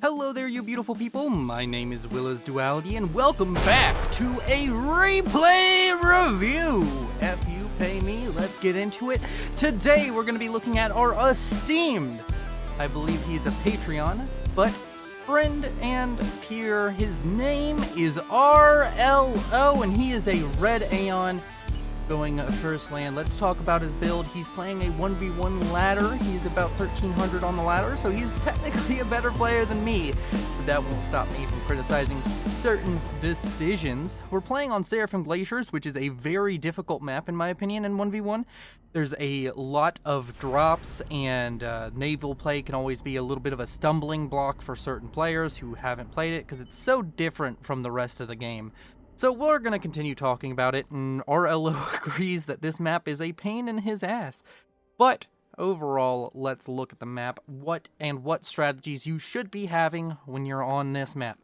Hello there, you beautiful people. My name is Willow's Duality, and welcome back to a replay review. If you pay me, let's get into it. Today, we're going to be looking at our esteemed, I believe he's a Patreon, but friend and peer. His name is RLO, and he is a red Aeon going first land. Let's talk about his build. He's playing a 1v1 ladder. He's about 1300 on the ladder, so he's technically a better player than me. But that won't stop me from criticizing certain decisions. We're playing on Seraphim Glaciers, which is a very difficult map in my opinion in 1v1. There's a lot of drops, and Naval play can always be a little bit of a stumbling block for certain players who haven't played it because it's so different from the rest of the game. So we're going to continue talking about it, and RLO agrees that this map is a pain in his ass. But overall, let's look at the map, what strategies you should be having when you're on this map.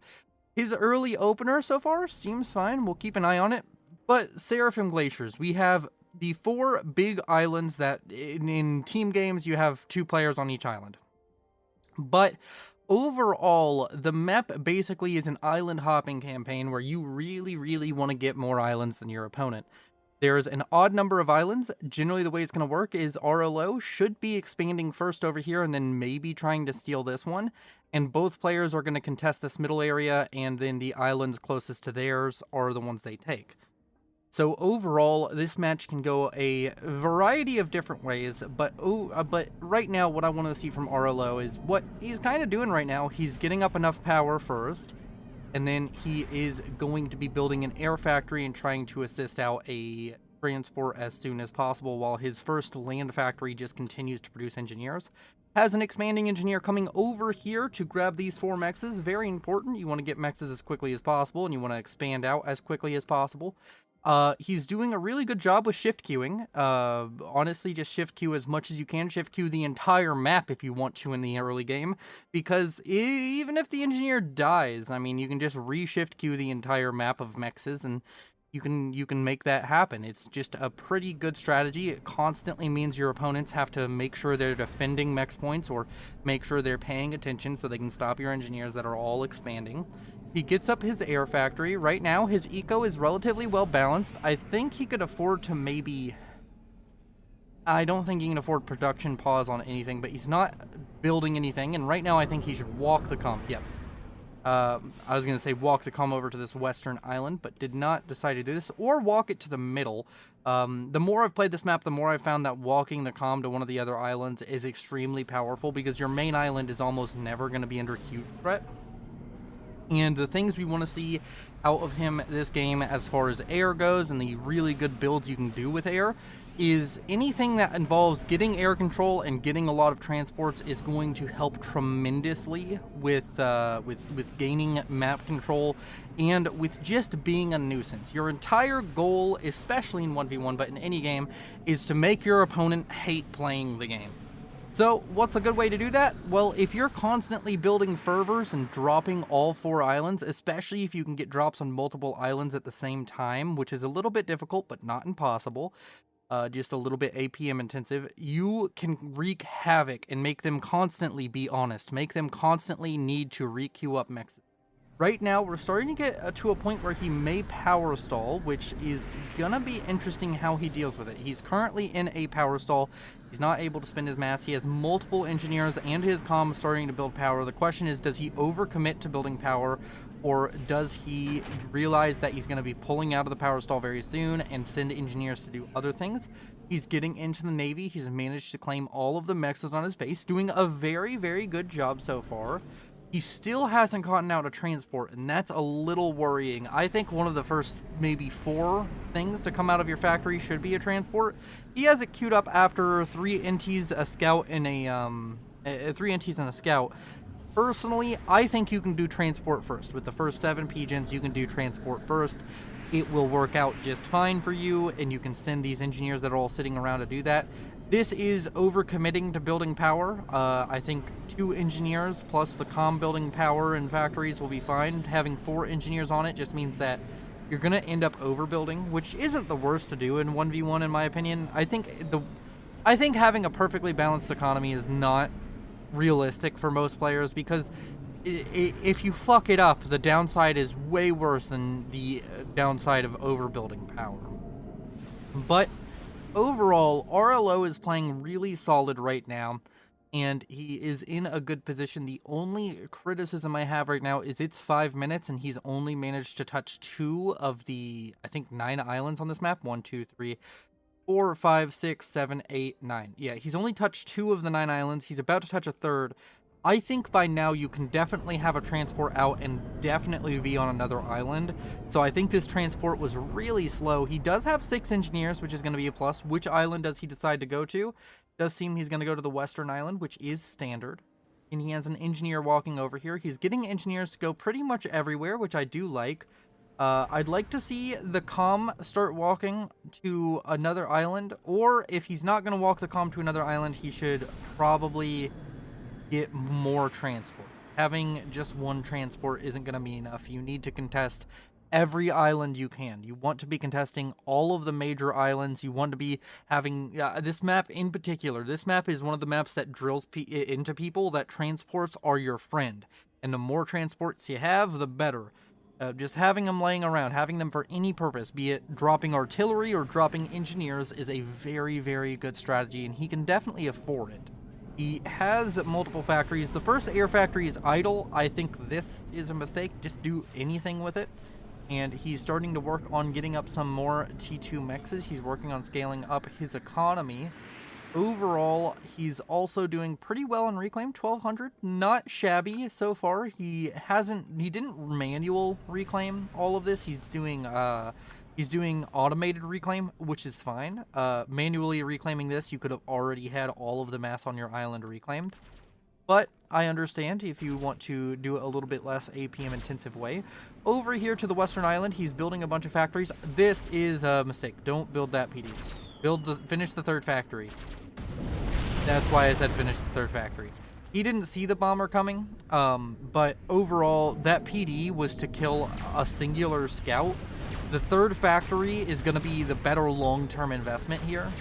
His early opener so far seems fine. We'll keep an eye on it. But Seraphim Glaciers, we have the 4 big islands that in team games you have 2 players on each island. But overall, the map basically is an island hopping campaign where you really want to get more islands than your opponent. There's an odd number of islands. Generally, the way it's going to work is RLO should be expanding first over here and then maybe trying to steal this one. And both players are going to contest this middle area, and then the islands closest to theirs are the ones they take. So overall, this match can go a variety of different ways, but right now what I want to see from RLO is what he's kind of doing right now. He's getting up enough power first, and then he is going to be building an air factory and trying to assist out a transport as soon as possible, while his first land factory just continues to produce engineers. Has an expanding engineer coming over here to grab these 4 mexes. Very important. You want to get mexes as quickly as possible, and you want to expand out as quickly as possible. He's doing a really good job with shift queuing. Honestly, just shift queue as much as you can. Shift queue the entire map if you want to in the early game, because even if the engineer dies, I mean, you can just re-shift queue the entire map of mexes, and you can make that happen. It's just a pretty good strategy. It constantly means your opponents have to make sure they're defending mex points or make sure they're paying attention so they can stop your engineers that are all expanding. He gets up his air factory. Right now, his eco is relatively well balanced. I think he could afford to maybe... I don't think he can afford production pause on anything, but he's not building anything. And right now, I think he should walk the comm. Yep. I was going to say walk the comm over to this western island, but did not decide to do this. Or walk it to the middle. The more I've played this map, the more I've found that walking the comm to one of the other islands is extremely powerful, because your main island is almost never going to be under huge threat. And the things we want to see out of him this game as far as air goes, and the really good builds you can do with air, is anything that involves getting air control and getting a lot of transports is going to help tremendously with gaining map control and with just being a nuisance. Your entire goal, especially in 1v1, but in any game, is to make your opponent hate playing the game. So, what's a good way to do that? Well, if you're constantly building fervors and dropping all 4 islands, especially if you can get drops on multiple islands at the same time, which is a little bit difficult, but not impossible, just a little bit APM intensive, you can wreak havoc and make them constantly be honest, make them constantly need to re-queue up mexes. Right now, we're starting to get to a point where he may power stall, which is gonna be interesting how he deals with it. He's currently in a power stall. He's not able to spend his mass. He has multiple engineers and his comm starting to build power. The question is, does he overcommit to building power, or does he realize that he's going to be pulling out of the power stall very soon and send engineers to do other things? He's getting into the Navy. He's managed to claim all of the mexes on his base, doing a very good job so far. He still hasn't gotten out a transport, and that's a little worrying. I think one of the first maybe 4 things to come out of your factory should be a transport. He has it queued up after 3 NTs, a scout, and 3 NTs and a scout. Personally, I think you can do transport first. With the first 7 PGens, you can do transport first. It will work out just fine for you, and you can send these engineers that are all sitting around to do that. This is overcommitting to building power. I think 2 engineers plus the comm building power and factories will be fine. Having 4 engineers on it just means that you're going to end up overbuilding, which isn't the worst to do in 1v1 in my opinion. I think having a perfectly balanced economy is not realistic for most players, because if you fuck it up, the downside is way worse than the downside of overbuilding power. But overall, RLO is playing really solid right now, and he is in a good position. The only criticism I have right now is it's 5 minutes, and he's only managed to touch 2 of the, I think, 9 islands on this map. 1, 2, 3, 4, 5, 6, 7, 8, 9. Yeah, he's only touched 2 of the 9 islands. He's about to touch a 3rd. I think by now you can definitely have a transport out and definitely be on another island. So I think this transport was really slow. He does have 6 engineers, which is going to be a plus. Which island does he decide to go to? Does seem he's going to go to the western island, which is standard. And he has an engineer walking over here. He's getting engineers to go pretty much everywhere, which I do like. I'd like to see the comm start walking to another island. Or if he's not going to walk the comm to another island, he should probably get more transport. Having just one transport isn't going to be enough. You need to contest every island you can. You want to be contesting all of the major islands. You want to be having this map in particular. This map is one of the maps that drills into people that transports are your friend. And the more transports you have, the better. Just having them laying around, having them for any purpose, be it dropping artillery or dropping engineers, is a very, very good strategy, and he can definitely afford it. He has multiple factories. The first air factory is idle. I think this is a mistake. Just do anything with it. And he's starting to work on getting up some more T2 mexes. He's working on scaling up his economy. Overall, he's also doing pretty well in reclaim. 1200, not shabby so far. He didn't manual reclaim all of this. He's doing automated reclaim, which is fine. Manually reclaiming this, you could have already had all of the mass on your island reclaimed. But I understand if you want to do it a little bit less APM intensive way. Over here to the western island, he's building a bunch of factories. This is a mistake. Don't build that PD. Finish the 3rd factory. That's why I said finish the 3rd factory. He didn't see the bomber coming, but overall, that PD was to kill a singular scout. The 3rd factory is going to be the better long-term investment here,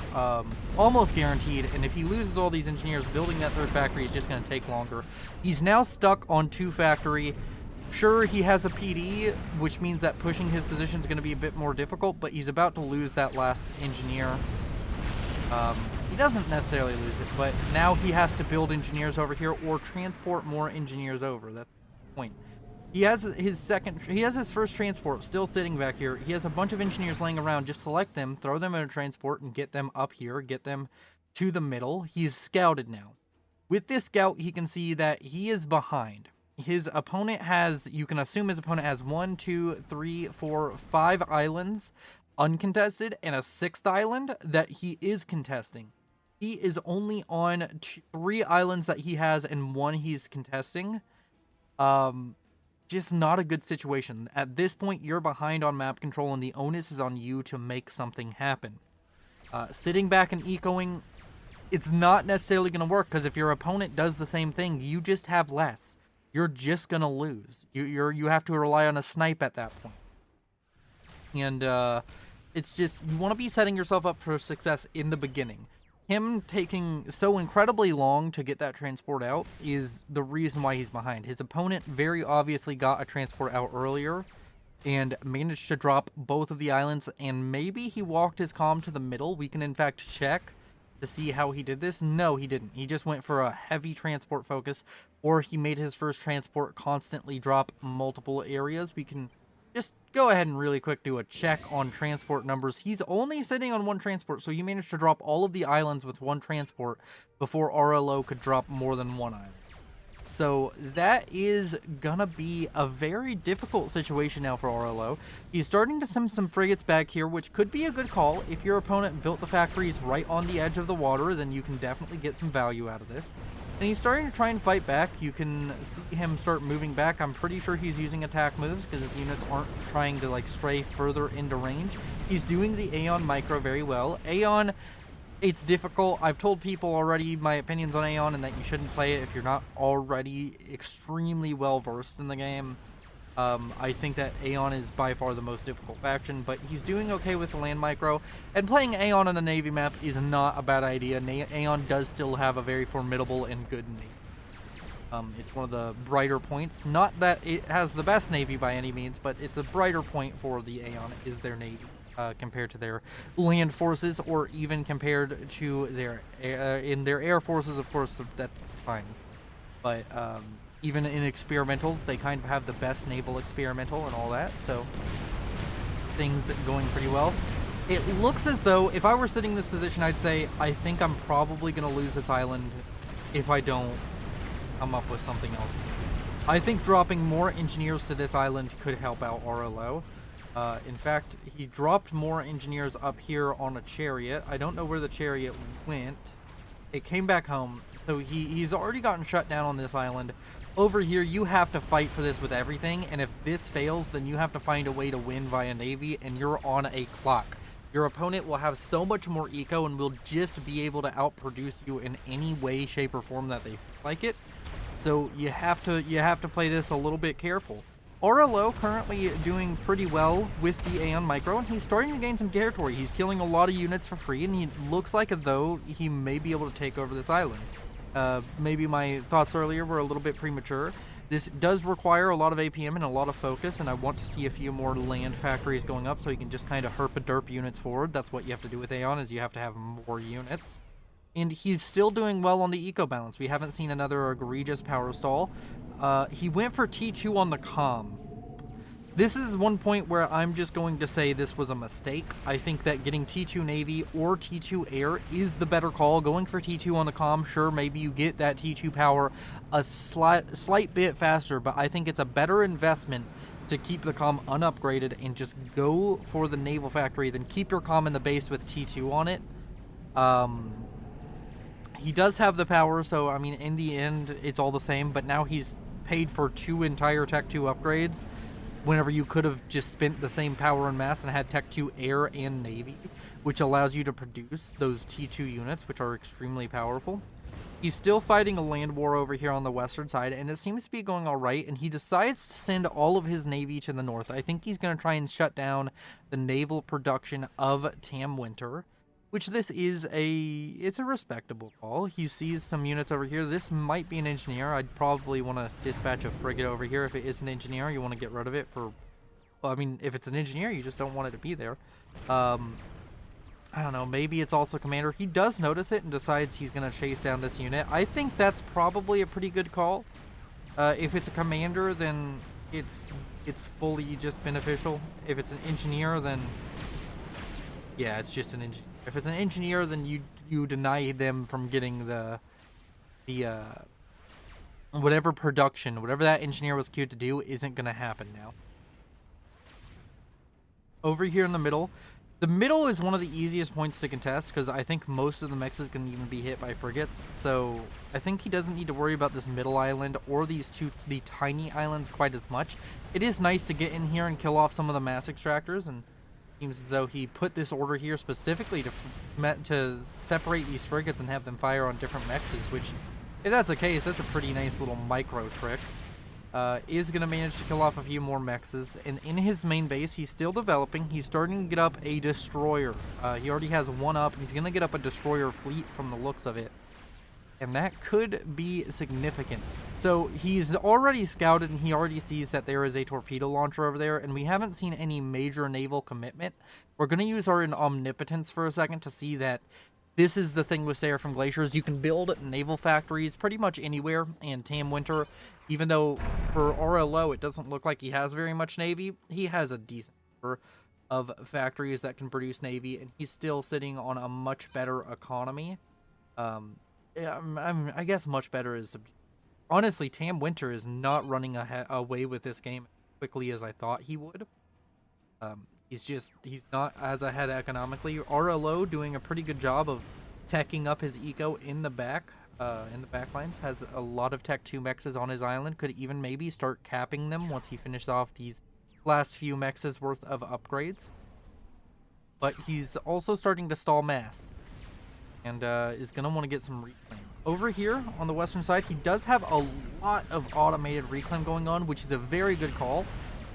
almost guaranteed. And if he loses all these engineers, building that 3rd factory is just going to take longer. He's now stuck on 2 factory. Sure, he has a PD, which means that pushing his position is going to be a bit more difficult, but he's about to lose that last engineer. He doesn't necessarily lose it, but now he has to build engineers over here or transport more engineers over. That's the point. He has his first transport still sitting back here. He has a bunch of engineers laying around. Just select them, throw them in a transport, and get them up here. Get them to the middle. He's scouted now. With this scout, he can see that he is behind. His opponent has, you can assume his opponent has 1, 2, 3, 4, 5 islands uncontested and a 6th island that he is contesting. He is only on 3 islands that he has and 1 he's contesting. Just not a good situation. At this point, you're behind on map control, and the onus is on you to make something happen. Sitting back and ecoing, it's not necessarily going to work, because if your opponent does the same thing, you just have less. You're just going to lose. You have to rely on a snipe at that point. And it's just, you want to be setting yourself up for success in the beginning. Him taking so incredibly long to get that transport out is the reason why he's behind. His opponent very obviously got a transport out earlier and managed to drop both of the islands, and maybe he walked his comm to the middle. We can in fact check to see how he did this. No, he didn't. He just went for a heavy transport focus, or he made his first transport constantly drop multiple areas. We can just go ahead and really quick do a check on transport numbers. He's only sitting on 1 transport, so he managed to drop all of the islands with 1 transport before RLO could drop more than 1 island. So that is gonna be a very difficult situation now for RLO. He's starting to send some frigates back here, which could be a good call. If your opponent built the factories right on the edge of the water, then you can definitely get some value out of this. And he's starting to try and fight back. You can see him start moving back. I'm pretty sure he's using attack moves because his units aren't trying to like stray further into range. He's doing the Aeon micro very well. Aeon, it's difficult. I've told people already my opinions on Aeon and that you shouldn't play it if you're not already extremely well versed in the game. I think that Aeon is by far the most difficult faction, but he's doing okay with the land micro, and playing Aeon on the Navy map is not a bad idea. Aeon does still have a very formidable and good Navy. It's one of the brighter points. Not that it has the best navy by any means, but it's a brighter point for the Aeon is their navy compared to their land forces, or even compared to their in their air forces. Of course, that's fine. But even in experimentals, they kind of have the best naval experimental and all that. So things going pretty well. It looks as though if I were sitting in this position, I'd say I think I'm probably going to lose this island if I don't come up with something else. I think dropping more engineers to this island could help out RLO. In fact, he dropped more engineers up here on a chariot. I don't know where the chariot went. It came back home. So he's already gotten shut down on this island. Over here, you have to fight for this with everything. And if this fails, then you have to find a way to win via navy, and you're on a clock. Your opponent will have so much more eco and will just be able to outproduce you in any way, shape, or form that they like it. So you have to play this a little bit careful. RLO currently doing pretty well with the Aeon Micro, and he's starting to gain some territory. He's killing a lot of units for free, and he looks like as though he may be able to take over this island. Maybe my thoughts earlier were a little bit premature. This does require a lot of APM and a lot of focus, and I want to see a few more land factories going up so you can just kind of herp-a-derp units forward. That's what you have to do with Aeon, is you have to have more units. And he's still doing well on the eco balance. We haven't seen another egregious power stall. He went for T2 on the comm. This is one point where I'm just going to say this was a mistake. I think that getting T2 Navy or T2 Air is the better call. Going for T2 on the comm, sure, maybe you get that T2 power a slight bit faster, but I think it's a better investment to keep the comm unupgraded and just go for the naval factory than keep your comm in the base with T2 on it. He does have the power, so I mean, in the end, it's all the same, but now he's paid for 2 entire Tech 2 upgrades, whenever you could have just spent the same power and mass and had Tech 2 Air and Navy, which allows you to produce those T2 units, which are extremely powerful. He's still fighting a land war over here on the western side, and it seems to be going all right, and he decides to send all of his Navy to the north. I think he's going to try and shut down the naval production of Tam Winter, which this is it's a respectable call. He sees some units over here. This might be an engineer. I'd probably want to dispatch a frigate over here. If it is an engineer, you want to get rid of it for, well, I mean, if it's an engineer, you just don't want it to be there. I don't know, maybe it's also commander. He does notice it and decides he's going to chase down this unit. I think that's probably a pretty good call. If it's a commander, then it's fully just beneficial. If it's an engineer, then yeah, it's just an engineer. If it's an engineer, then you deny them from getting the whatever production, whatever that engineer was queued to do isn't going to happen now. Over here in the middle is one of the easiest points to contest, because I think most of the mexes can even be hit by frigates, so I think he doesn't need to worry about this middle island or the tiny islands quite as much. It is nice to get in here and kill off some of the mass extractors, and seems as though he put this order here specifically to separate these frigates and have them fire on different mexes, which, if that's the case, that's a pretty nice little micro trick. Is going to manage to kill off a few more mexes, and in his main base, he's still developing. He's starting to get up a destroyer. He already has one up, and he's going to get up a destroyer fleet from the looks of it, and that could be significant. So he's already scouted, and he already sees that there is a torpedo launcher over there, and we haven't seen any major naval commitment. We're going to use our omnipotence for a second to see that this is the thing with Sayer from Glaciers. You can build naval factories pretty much anywhere, and Tam Winter, even though for RLO it doesn't look like he has very much Navy, he has a decent number of factories that can produce Navy, and he's still sitting on a much better economy. I guess much better is subjective. Honestly, Tam Winter is not running away with this game as quickly as I thought he would. He's not as ahead economically. RLO doing a pretty good job of teching up his eco in the backlines. Has a lot of Tech 2 mexes on his island. Could even maybe start capping them once he finishes off these last few mexes worth of upgrades. But he's also starting to stall mass, and is going to want to get some reclaim. Over here on the western side, he does have a lot of automated reclaim going on, which is a very good call.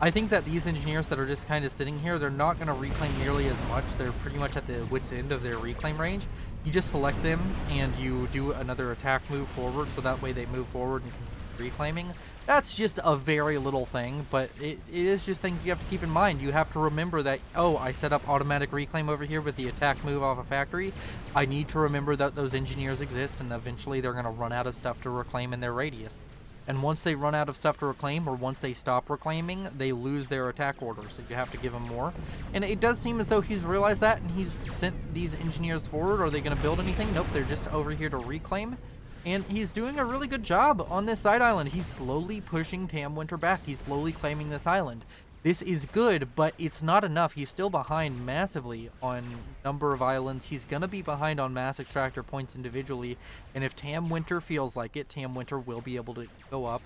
I think that these engineers that are just kind of sitting here, they're not going to reclaim nearly as much. They're pretty much at the wit's end of their reclaim range. You just select them and you do another attack move forward, so that way they move forward and can reclaiming. That's just a very little thing, but it is just things you have to keep in mind. You have to remember that, oh, I set up automatic reclaim over here with the attack move off a factory. I need to remember that those engineers exist, and eventually they're going to run out of stuff to reclaim in their radius. And once they run out of stuff to reclaim, or once they stop reclaiming, they lose their attack order, so you have to give them more. And it does seem as though he's realized that, and he's sent these engineers forward. Are they going to build anything? Nope, they're just over here to reclaim. And he's doing a really good job on this side island. He's slowly pushing Tamwinter back. He's slowly claiming this island. This is good, but it's not enough. He's still behind massively on number of islands. He's going to be behind on mass extractor points individually. And if Tamwinter feels like it, Tamwinter will be able to go up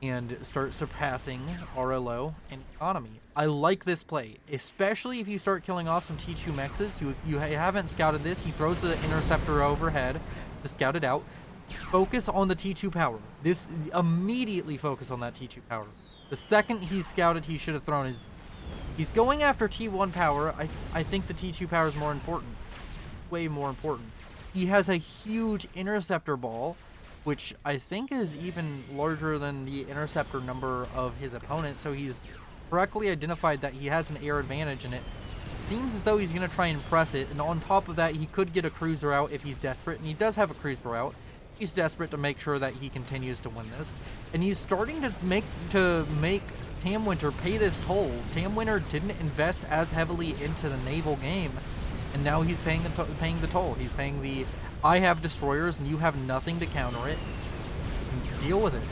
and start surpassing RLO and economy. I like this play, especially if you start killing off some T2 mexes. You haven't scouted this. He throws the interceptor overhead to scout it out. Focus on the T2 power. This immediately focus on that T2 power. The second he's scouted, he should have thrown his... He's going after T1 power. I think the T2 power is more important. Way more important. He has a huge interceptor ball, which I think is even larger than the interceptor number of his opponent, so he's correctly identified that he has an air advantage, and it seems as though he's going to try and press it, and on top of that, he could get a cruiser out if he's desperate, and he does have a cruiser out. He's desperate to make sure that he continues to win this, and he's starting to make Tamwinter pay this toll. Tamwinter didn't invest as heavily into the naval game, and now he's paying the toll. He's paying the, I have destroyers and you have nothing to counter it. Deal with it.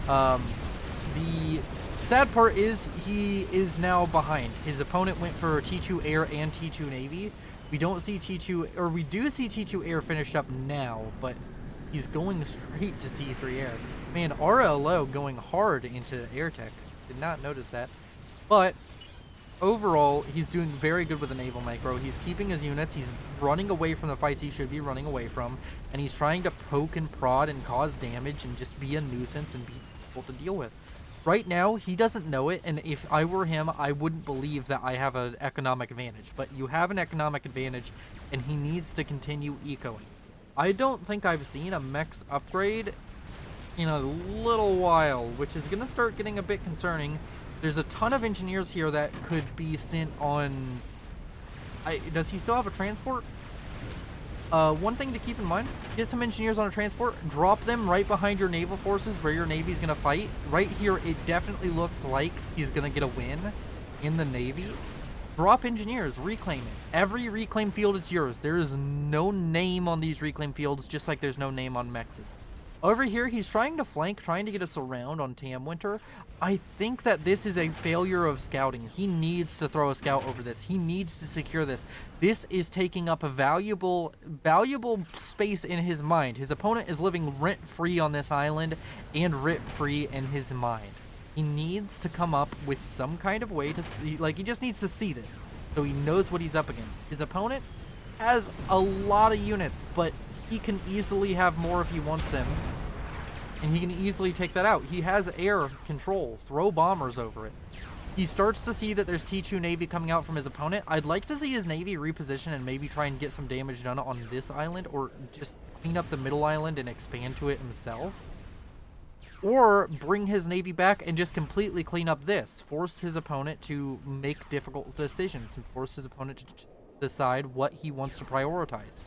The sad part is he is now behind. His opponent went for T2 Air and T2 Navy. We don't see T2, or we do see T2 Air finished up now, but he's going straight to T3 Air. Man, RLO going hard into air tech. Did not notice that. But overall, he's doing very good with the naval micro. He's keeping his units. He's running away from the fights he should be running away from. And he's trying to poke and prod and cause damage and just be a nuisance and be difficult to deal with. Right now, he doesn't know it, and if I were him, I wouldn't believe that I have an economic advantage. But you have an economic advantage, and he needs to continue ecoing. I don't think I've seen a mechs upgrade in a little while, which is going to start getting a bit concerning. There's a ton of engineers here that could be sent on... does he still have a transport? One thing to keep in mind, get some engineers on a transport, drop them right behind your naval forces where your navy's going to fight. Right here, it definitely looks like he's going to get a win in the navy. Drop engineers, reclaim it. Every reclaim field is yours. There is no name on these reclaim fields, just like there's no name on mexes. Over here, he's trying to flank, trying to get us around on Tamwinter. I think that this is a failure of scouting. He needs to throw a scout over this. He needs to secure this. This is taking up a valuable space in his mind. His opponent is living rent-free on this island and rent-free in his mind. He needs to come up with some kind of way to see, like, he just needs to see this so he knows what he's up against. His opponent has a lot of units, but he can easily have more if he wants them, and he can easily take that out. He has air control. Throw bombers over it. He starts to see that there's T2 Navy coming out from his opponent. I'd like to see his Navy reposition and maybe try and get some damage done on this island, or just clean up the middle island and expand to it himself. Or bring his Navy back and just completely clean up this. Force his opponent to make difficult decisions and force his opponent to decide what he wants to prioritize.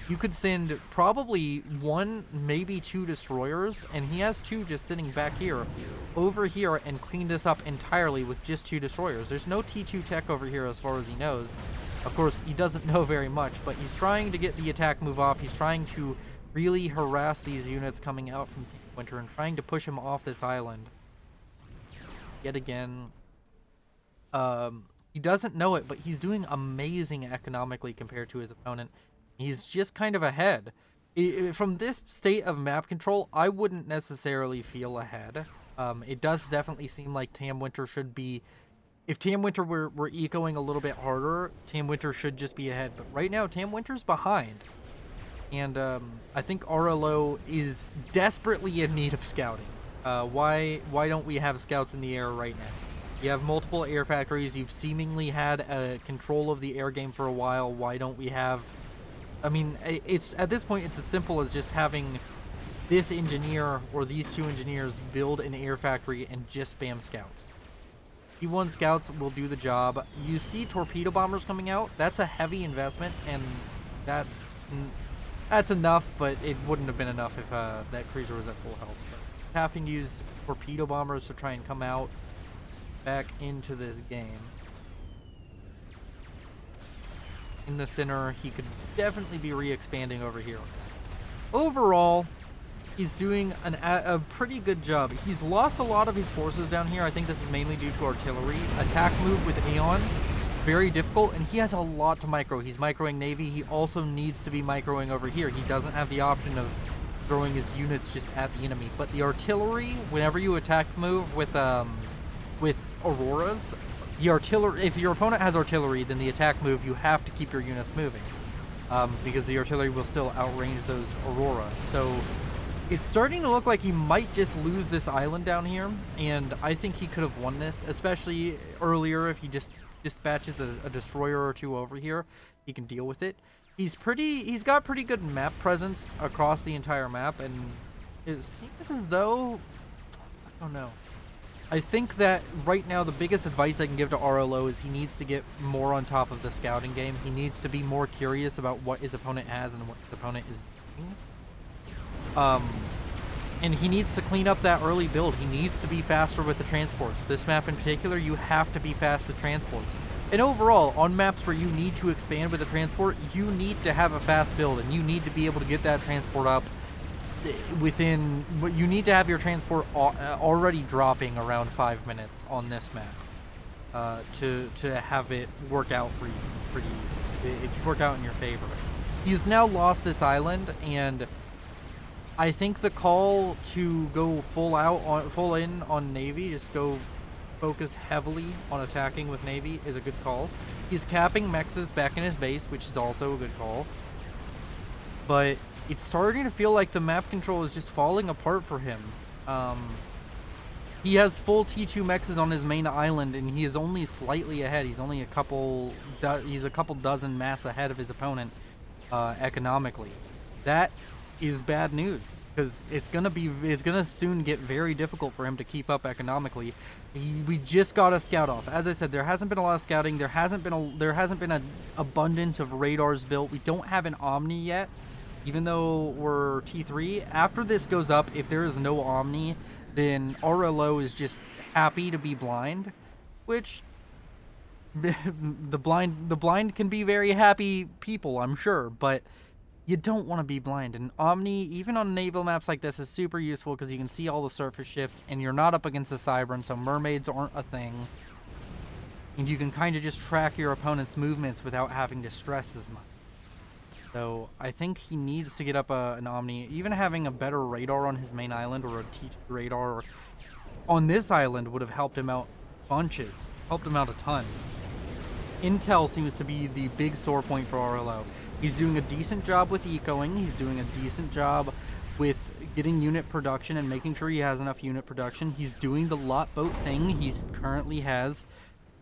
You could send probably 1, maybe 2 destroyers, and he has 2 just sitting back here, over here, and clean this up entirely with just 2 destroyers. There's no T2 tech over here as far as he knows. Of course, he doesn't know very much, but he's trying to get the attack move off. He's trying to really harass these units coming out from Tamwinter and trying to push him off this island. Yet again, he doesn't know it, but he's doing amazing economically compared to his opponent. He's just kind of ahead. From this state of map control, I wouldn't necessarily feel ahead. It does definitely seem like Tamwinter should be... If Tamwinter were ecoing a little bit harder, Tamwinter should just be ahead. But right now, Tamwinter's behind. And I think RLO is desperately in need of scouting. Why don't we have scouts in the air right now? You have multiple air factories. You've seemingly had control of the air game for a while. Why don't we have... I mean, it's at this point, it's as simple as just having this engineer or these two engineers build an air factory and just spam scouts. T1 scouts will do the job. You see torpedo bombers coming out. That's a heavy investment, and that's enough, but it wouldn't have been enough if that cruiser was at full health. But having to use torpedo bombers to try and come out back into this game. In the center, he could definitely be re-expanding over here. Overall, he's doing a pretty good job. He's lost a lot of his forces down here. I think this is mainly due to artillery. Attack move with Aeon, very difficult, and he has a lot to micro. He's microing Navy. He also needs to be microing over here. He doesn't have the option of throwing his units just at the enemy. But the artillery, whenever you attack move with Auroras, the artillery, if your opponent has artillery, then the attack move, you have to keep your units moving. Because the artillery will still outrange those Auroras. So it's starting to look like he might just lose this island down here, and I think he could have won this, especially earlier if he just dispatches a destroyer or two over here. He can deal with it. He's got pretty good map presence across the entire map, and it seems as though, I don't know. I think that right now the biggest advice I can give to RLO is he needs to get more on top of the scouting game. He needs to be more curious about what his opponent has and what his opponent is doing. And he needs to clean up that early build. He needs to be faster with the transports. This map in particular, you have to be fast with transports. And overall, on maps where you need to expand with a transport, you need to have a fast build, and you need to be able to get that transport up within, you need to have your transport already dropping around 5 minutes on this map to have it work out for you, it work out in your favor. He's now lost this island, and I think the call to go full in on Navy, just go focus heavily on attacking with Navy, is a good call. He's capping mexes back in his base, which is also a good call. But it's starting to feel like the map control is just falling apart for him. He has full T2 mexes on his main island, and he is only slightly ahead. He's only a couple dozen mass ahead of his opponent economically. That is bad news, because it's gonna soon get very difficult for him to keep up economically. We just got a scout off. As I said, there hasn't been a lot of scouting. There hasn't been an abundance of radars built. We don't have an Omni yet. Even though we're T3, after this goes up, if there is no Omni, then RLO is just happy to be blind, which the blind can be very happy people, I'm sure, but you don't want to be blind. And Omni, even on naval maps like this, is super useful because you can see all the surface ships, and you're not up against the Cybern, so mermaids aren't a thing. And you can kind of just track your opponent's movements without having to stress as much. So I think he needs to get up an Omni. Even having a better radar on his main island, or a T2 radar on this island, would have helped him out bunches. Helped him out a ton. Intel seems to be the big sore point for RLO. He's doing a decent job with ecoing. He's doing a decent job with getting unit production and making sure he has enough unit production. He's doing the lot boat thing. He currently has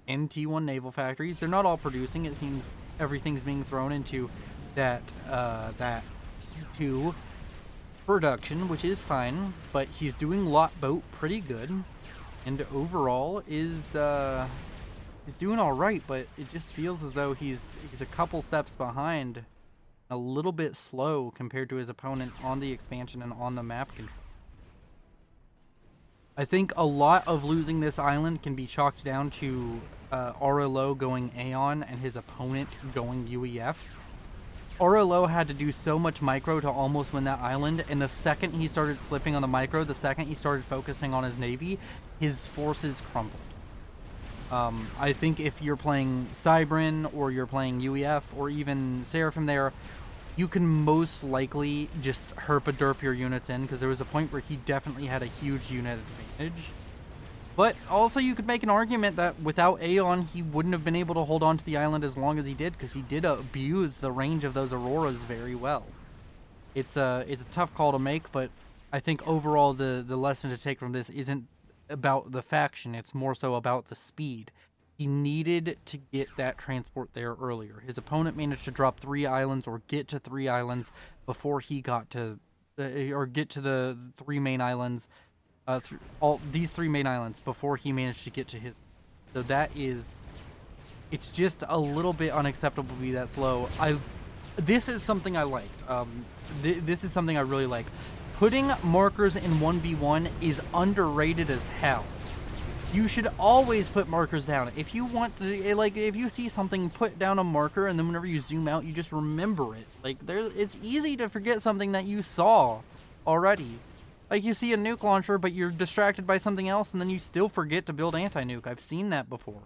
T1 naval factories. They're not all producing. It seems everything's being thrown into that T2 production, which is fine, but he's doing lot boat pretty good, and overall is he's doing all right. But it just feels as though he's a couple steps behind, a little bit slow compared to his opponent on the expansion and on the map control. I think a lot of losing this island can be chalked down to RLO going Aeon and his opponent going UEF. RLO had to do so much micro to almost win that island, and the second he started slipping on the micro, the second he started focusing on his Navy, his forces crumbled. I think if you're playing Cybern, or you're playing UEF, or even Seraphim there, you can most likely just herp-a-derp your units in, because there was a point where he definitely had a huge unit advantage. But also you could make an argument that without Aeon, he wouldn't have been able to hold on to the island as long as he did, because he did abuse the range of those Auroras very well. It's a tough call to make, but I think overall the lesson to take from this isn't about the faction, it's more so about the speed. He needed to get that transport there earlier. His opponent managed to drop 3 islands or get to 3 islands before he got to or get to the 3 main islands, these 3 main islands before he managed to get to his. So that is, it's just a little bit unacceptable to be that slow. This is something I liked. This is something I really like. Putting markers in 1v1 is underrated as hell. You should always put markers down. If you want to, like, if you see something, put down a marker, and then whenever you zoom out, you just remember it. Like, it's easy to forget something that you saw already. Like, you see a nuke launcher, but you're distracted by something else, and then you still forget to build anti-nuke. I've seen that before.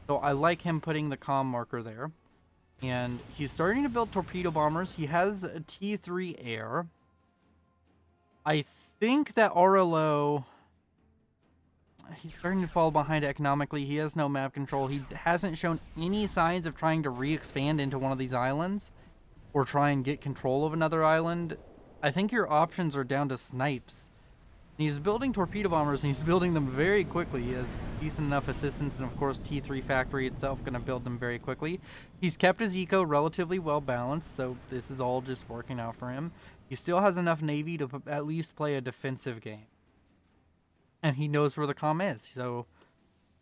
So I like him putting the comm marker there. And he's starting to build torpedo bombers. He has a T3 air. I think that RLO... he's starting to fall behind economically. He has no map control. He hasn't shown any signs of trying to re-expand into one of these islands or try and get control of another island. I think your options are down to snipes. He's building torpedo bombers, and he's building them very quickly. He has decent enough assistance, and of course T3 factory itself going to build them very quickly. He's kept his eco relatively well balanced, so this is all just working out for him. He still has enough navy to at least play a defensive game. And he knows where the comm is. So,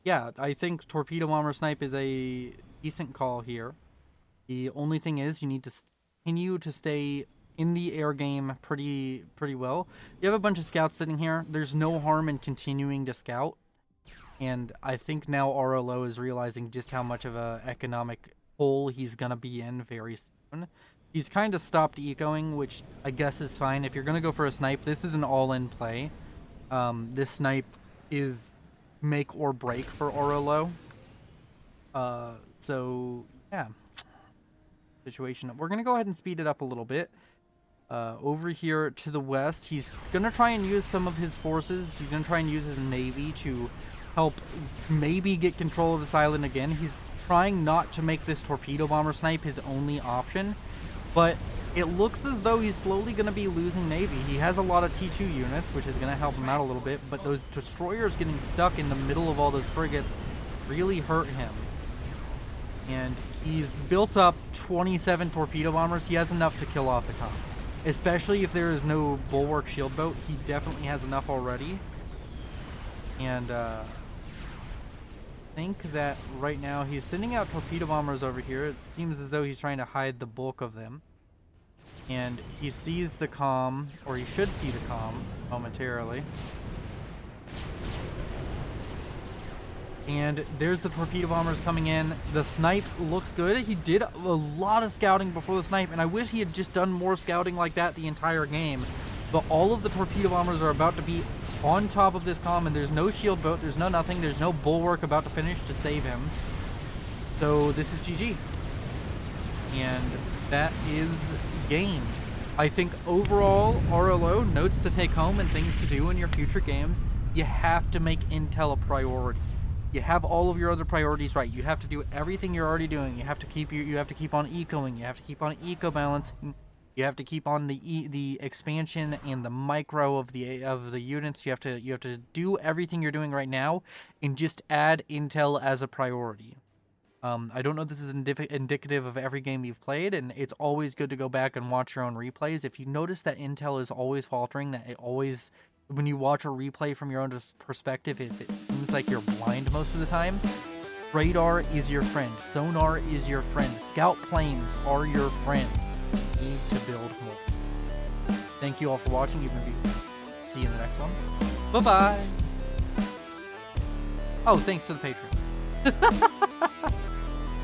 yeah, I think torpedo bomber snipe is a decent call here. The only thing is you need to continue to stay in the air game pretty well. You have a bunch of scouts sitting here. There's no harm in continuing to scout. And I think now RLO is realizing just how much of a economic hole he's going to be in very soon. He's kind of stopped ecoing, which I guess is fine. If you're going to go for a snipe, this is an all-in play. This snipe is make or break for RLO. So, yeah. Situation. We're going to go ahead and speed it up a little bit. Over here to the west, he's going to try and use some of his forces. He's going to try and use his navy to help maybe get control of this island again. He's trying not to make this torpedo bomber snipe his only option, but it looks as though he's slowly going to be losing navy. He has a lot of T2 units, which is going to help him out a little bit, but those destroyers getting stuck in the middle of all those frigates really hurt him. And he's built up 27 torpedo bombers. He has enough to kill off the comm. Especially if there is no bulwark shield boat, he definitely has enough already. And I think that right now he's sending out torpedo bombers over here. It seems as though he's trying to hide the bulk of them. And he sees the comm, or he should see the comm momentarily. And there's the torpedo bombers coming in. The snipe looks good. He did a lot of scouting before the snipe, and I wish he had just done more scouting like that the entire game. But all of the torpedo bombers are about to be on top of this comm, and there's no shield boat, there's no nothing, there's no bulwark about to finish to save him. So this is GG. And that is game. I think overall, RLO, notes to take home and things to do in your future games, you have to make intel a priority. You have all of your other priorities right. You have to do everything you're already doing. You have to keep on ecoing. You have to keep on eco balancing. You have to keep on the expansion and the micro of the units. You have to do everything you're doing right now, and just add intel as a priority. I don't know if this is indicative of every game you've played, and it's always good to go back and watch your own replays. If you notice that intel is always faltering, that it always, when you watch a replay from your own perspective, it seems like you're blind most of the time, radar is your friend. Sonar is your friend. Scout planes are your friend. You need to build more. Thank you all for watching. See you in the next one. Bye-bye. Oh, thanks to the Patreon.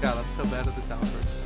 God, I'm so bad at this outro.